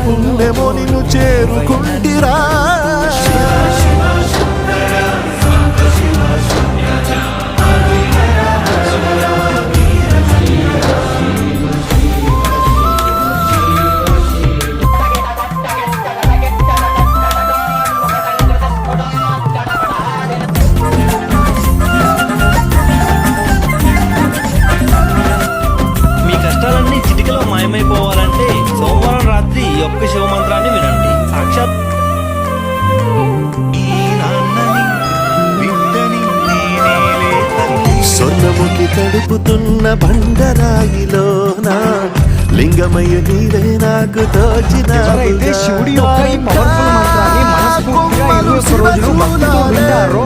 పుణ్యమో నిన్ను చేరుకుంటిరా. చిటికలో మాయమైపోవాలంటే సోమవారం రాత్రి ఈ ఒక్క శివ మంత్రాన్ని వినండి. సాక్షాత్ స్వర్ణముఖి తడుపుతున్న బండరాయిలోన లింగమయ్య నీవే నాకు తోచిన శివుడి యొక్క ఈ పవర్ఫుల్ మంత్రాన్ని మనస్ఫూర్తిగా 21 రోజులు భక్తితో వింటారు.